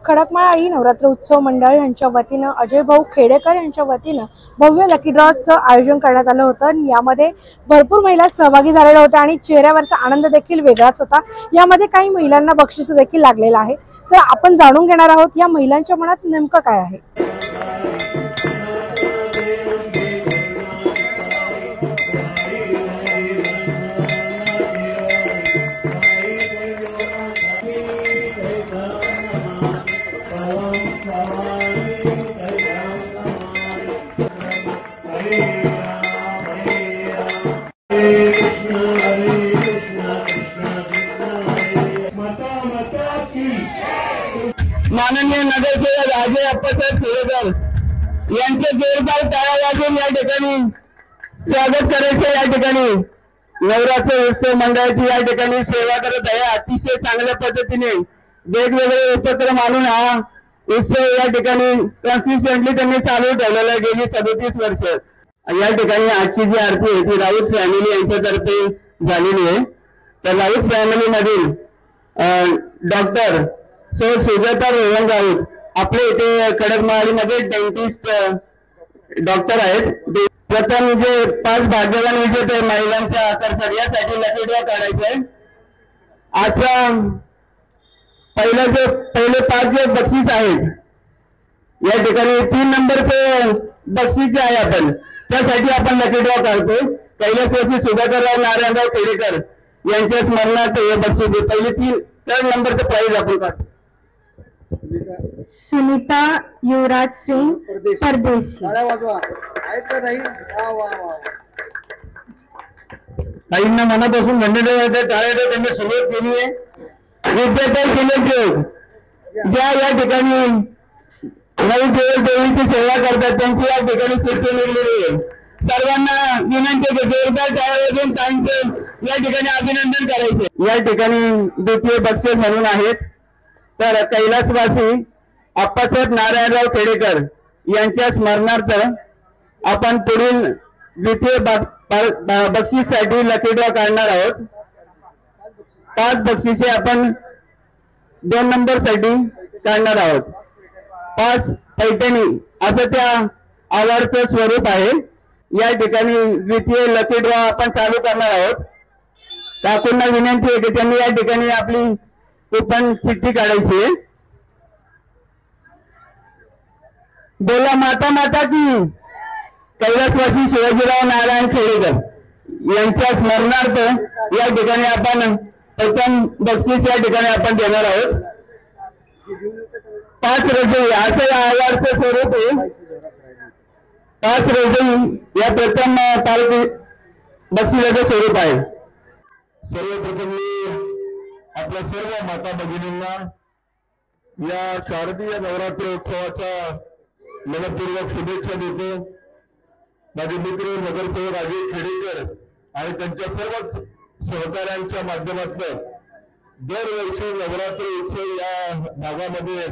खडकमाळी नवरात्र उत्सव मंडळ यांच्या वतीनं अजय भाऊ खेडेकर यांच्या वतीनं भव्य लकी ड्रॉचं आयोजन करण्यात आलं होतं। यामध्ये भरपूर महिला सहभागी झालेल्या होत्या आणि चेहऱ्यावरचा आनंद देखील वेगळाच होता। यामध्ये काही महिलांना बक्षीस देखील लागलेलं आहे। तर आपण जाणून घेणार आहोत या महिलांच्या मनात नेमकं काय आहे। माननीय नगरसेवक अजय अप्पासाहेब खेडेकर यांचे जोरदार टाळ्या वाजवून या ठिकाणी स्वागत करायचे। या ठिकाणी नवरात्र उत्सव मंडळाची या ठिकाणी सेवा करत आहे। अतिशय चांगल्या पद्धतीने वेगवेगळे उपक्रम आणून हा उत्सव या ठिकाणी कन्सिस्टंटली त्यांनी चालू ठेवलेला आहे गेली 37 वर्ष। या ठिकाणी आजची जी आरती आहे ती राऊत फॅमिली यांच्यातर्फे झालेली आहे। तर राऊत फॅमिली मधील डॉक्टर सुजाता रोहन राऊत आपले इथे खडकमाळीमध्ये डेंटिस्ट डॉक्टर आहेत। प्रथम जे 5 भाग्यवान विजेते महिलांच्या आकर्षणासाठी लकी ड्रॉ काढायचे आहे। आजचा पहिले 5 जे बक्षीस आहेत या ठिकाणी 3 नंबरचे बक्षीस जे आहे आपण त्यासाठी आपण लकी ड्रॉ काढतो। कैलासवासी सुधाकरराव नारायणराव खेडेकर यांच्या स्मरणार्थ हे बक्षीस आहे। पहिले 3 नंबरचं प्राइज आपण काढतो। सुनीता युवराज सिंह परदेशी। काहींना मनापासून धन्यवाद टाळ्या त्यांनी सुरुवात केली आहे। विद्यार्थी शिल्लक ज्या या ठिकाणी नऊ देवीची सेवा करतात त्यांची या ठिकाणी सुट्टी मिळलेली आहे। सर्वांना विनंती आहे जोरदार टाळ्या वाजवून त्यांचं या ठिकाणी अभिनंदन करायचे। या ठिकाणी द्वितीय बक्षीस म्हणून आहेत तर कैलासवासी अप्पासाहेब नारायणराव खेडेकर यांच्या स्मरणार्थ आपण पुढील द्वितीय बक्षीससाठी लकी ड्रॉ काढणार आहोत। 5 बक्षिसे आपण 2 नंबरसाठी काढणार आहोत। 5 पैठणी असं त्या अवॉर्डचं स्वरूप आहे। या ठिकाणी द्वितीय लकी ड्रॉ आपण चालू करणार आहोत। काकूंना विनंती आहे की त्यांनी या ठिकाणी आपली कूपन चिठ्ठी काढायची आहे। बोला माता माता की। कैलासवासी शिवाजीराव नारायण खेडेकर यांच्या स्मरणार्थ या ठिकाणी आपण प्रथम बक्षीस या ठिकाणी आपण देणार आहोत। 5 रजई असं या अवॉर्डचं स्वरूप आहे। 5 रजई या प्रथम बक्षिसाचं स्वरूप आहे। सर्वप्रथम मी आपल्या सर्व माता भगिनींना या शारदीय नवरात्र उत्सवाच्या मनपूर्वक शुभेच्छा देतो। माझे मित्र नगरसेवक अजय खेडेकर आणि त्यांच्या सर्वच सहकाऱ्यांच्या माध्यमातून दरवर्षी नवरात्र उत्सव या भागामध्ये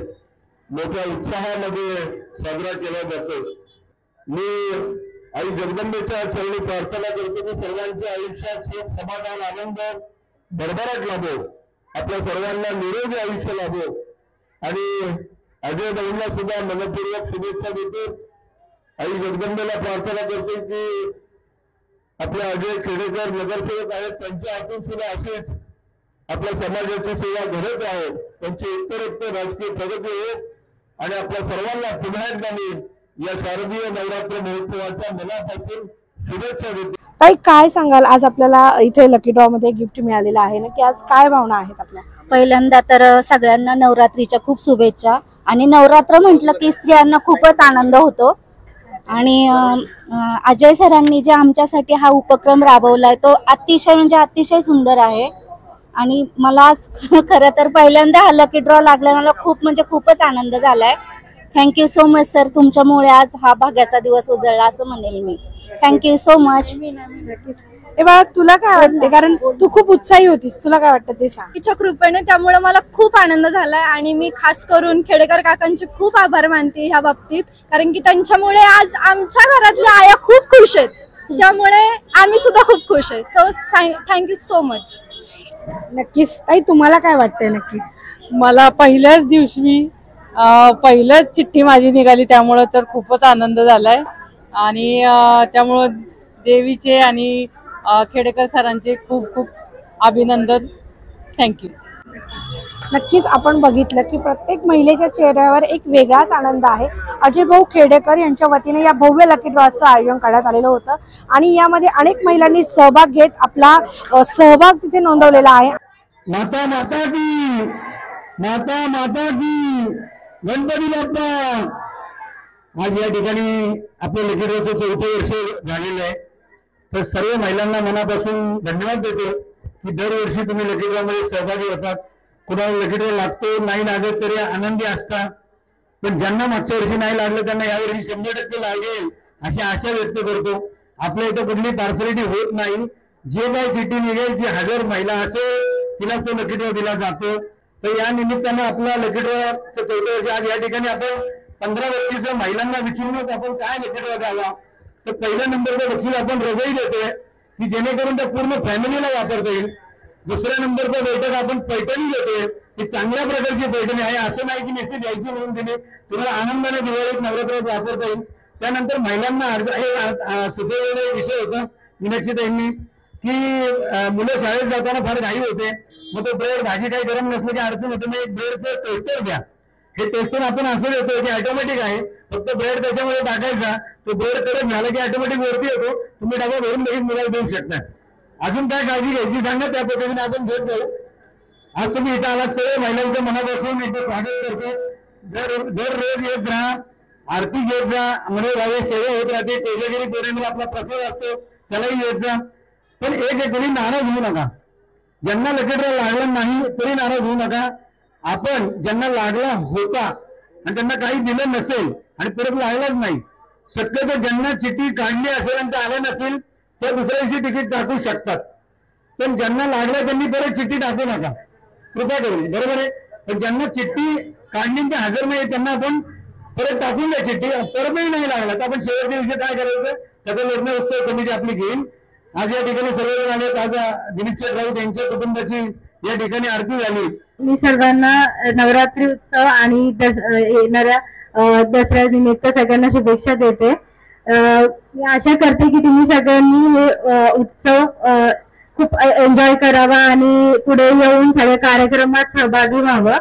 मोठ्या उत्साहामध्ये साजरा केला जातो। मी आई जगदंबेच्या चरणी प्रार्थना करतो की सर्वांच्या आयुष्यात सुख समाधान आनंद भरभराट लाभो, आपल्या सर्वांना निरोगी आयुष्य लाभो आणि अजय भाऊंना सुद्धा मनपूर्वक शुभेच्छा देतो। आई जगदंबेला प्रार्थना करतो की आपल्या अजय खेडेकर नगरसेवक आहेत त्यांच्या हातून सुद्धा असेच आपल्या समाजाची सेवा घडत आहे, त्यांची उत्तरोत्तर राजकीय प्रगती हो आणि आपल्या सर्वांना पुन्हा एकदा मी या शारदीय नवरात्र महोत्सवाच्या मनापासून शुभेच्छा देतो। ताई काय सांगाल, आज आपल्याला इथे लकी ड्रॉ मध्ये गिफ्ट मिळालेलं आहे ना, की आज काय भावना आहेत आपल्या? पहिल्यांदा तर सगळ्यांना नवरात्रीच्या खूप शुभेच्छा। आणि नवरात्र म्हटलं की स्त्रियांना खूपच आनंद होतो आणि अजय सरांनी जे आमच्यासाठी हा उपक्रम राबवलाय तो अतिशय म्हणजे अतिशय सुंदर आहे। आणि मला खरं तर पहिल्यांदा हा लकी ड्रॉ लागला, मला खूपच आनंद झालाय। थँक्यू सो मच सर, तुमच्यामुळे आज हा भाग्याचा दिवस उजळला असं म्हणेल मी। Thank you so much. ए बाळा तुला काय वाटते, कारण तू खूप उत्साही होतीस, तुला काय वाटतं ते सांग। तिच्या कृपेने त्यामुळे मला खूप आनंद झालाय आणि मी खास करून खेडेकर काकांचे खूप आभार मानते ह्या बाबतीत, कारण की त्यांच्यामुळे आज आमच्या घरातल्या आया खूप खुश आहेत, त्यामुळे आम्ही सुद्धा खूप खुश आहेत। So thank you so much. नक्कीच ताई तुम्हाला काय वाटतंय? नक्की मला पहिल्याच दिवशी पहिलंच चिठ्ठी माझी निघाली त्यामुळं तर खूपच आनंद झालाय आणि त्यामुळं देवीचे आणि खेडेकर सरांचे खूप खूप अभिनंदन. थँक्यू. नक्कीच आपण बघितलं की प्रत्येक महिलेच्या चेहऱ्यावर एक वेगळाच आनंद आहे. अजय भाऊ खेडेकर यांच्या वतीने या भव्य लकी ड्रॉचं आयोजन करण्यात आलेलं होतं आणि यामध्ये अनेक महिलांनी सहभाग घेत आपला सहभाग तिथे नोंदवलेला आहे. माता माता की, माता माता की, गणपती बाप्पा. आज या ठिकाणी आपल्या लकी ड्रॉचं 4थं वर्ष झालेलं आहे. तर सर्व महिलांना मनापासून धन्यवाद देतो की दरवर्षी तुम्ही लकी ड्रॉमध्ये सहभागी होतात. कुणाला लकी ड्रॉ लागतो नाही लागत तरी आनंदी असता, पण ज्यांना मागच्या वर्षी नाही लागलं त्यांना यावर्षी 100% लागेल अशी आशा व्यक्त करतो. आपल्या इथं कुठली पार्सलिटी होत नाही. जे काही चिठ्ठी निघेल जी 1000 महिला असेल तिला तो लकी ड्रॉ दिला जातो. तर या निमित्तानं आपला लकी ड्रॉचं 4थं वर्ष. आज या ठिकाणी आपण 15 वर्षीच्या महिलांना विचारूनच आपण काय लकी ड्रॉ द्यावा. तर पहिल्या नंबरचं बक्षीस आपण रजाई देतोय की जेणेकरून त्या पूर्ण फॅमिलीला वापरता येईल. दुसऱ्या नंबरचं बैठक आपण पैठणी देतोय की चांगल्या प्रकारची पैठणी आहे, असं नाही की नुसती द्यायची म्हणून दिली, तुम्हाला आनंदाने दिवाळीत नवरात्रात वापरता येईल. त्यानंतर महिलांना सुचवलेला एक विषय होता मीनाक्षीताईंनी की मुलं शाळेत जाताना फार घाई होते, मग तो ब्रेड भाजी काही गरम नसलं की अडचण होते, मग एक ब्रेडचं टोस्टर द्या. हे टोस्टर आपण असं देतो की ऑटोमॅटिक आहे, फक्त ब्रेड त्याच्यामध्ये टाकायचा, तो ब्रेड कडक झाला की ऑटोमॅटिक वरती येतो, तुम्ही डबा भरून लगेच मुलाला देऊ शकता. अजून काय काळजी घ्यायची सांगा, त्या पद्धतीने आपण घेत जाऊ. आज तुम्ही इथं आलात, सर्व महिलांच्या मनापासून इथे स्वागत करतो. दररोज येत राहा, आरती घेत जा, म्हणजे रावे सेवा होत राहते. कोजागिरी पौर्णिमेला आपला प्रसाद असतो त्यालाही येत जा. पण एक कोणी नाराज होऊ नका. ज्यांना लकी ड्रॉ लागला नाही तरी नाराज होऊ नका. आपण ज्यांना लागला होता आणि त्यांना काही दिलं नसेल आणि परत लागलाच नाही, शक्यतो ज्यांना चिठ्ठी काढली असेल आणि ते आल्या नसेल तर दुसऱ्या दिवशी तिकीट टाकू शकतात. पण ज्यांना लागलं त्यांनी परत चिठ्ठी टाकू नका, कृपा करून. बरोबर आहे. पण ज्यांना चिठ्ठी काढली ते हजर नाही त्यांना आपण परत टाकून द्या चिठ्ठी. परतही नाही लागला तर आपण शेवटच्या दिवशी काय करायचं त्याचा निर्णय उत्सव समिती आपली घेईल. आज या ठिकाणी सर्वजण आले. आज दिलीप शेठ राऊत यांच्या कुटुंबाची या ठिकाणी आरती झाली. मी सर्वांना नवरात्री उत्सव आणि येणाऱ्या दसऱ्या निमित्त सगळ्यांना शुभेच्छा देते. मी आशा करते की तुम्ही सगळ्यांनी हे उत्सव खूप एन्जॉय करावा आणि पुढे येऊन सगळ्या कार्यक्रमात सहभागी व्हावं.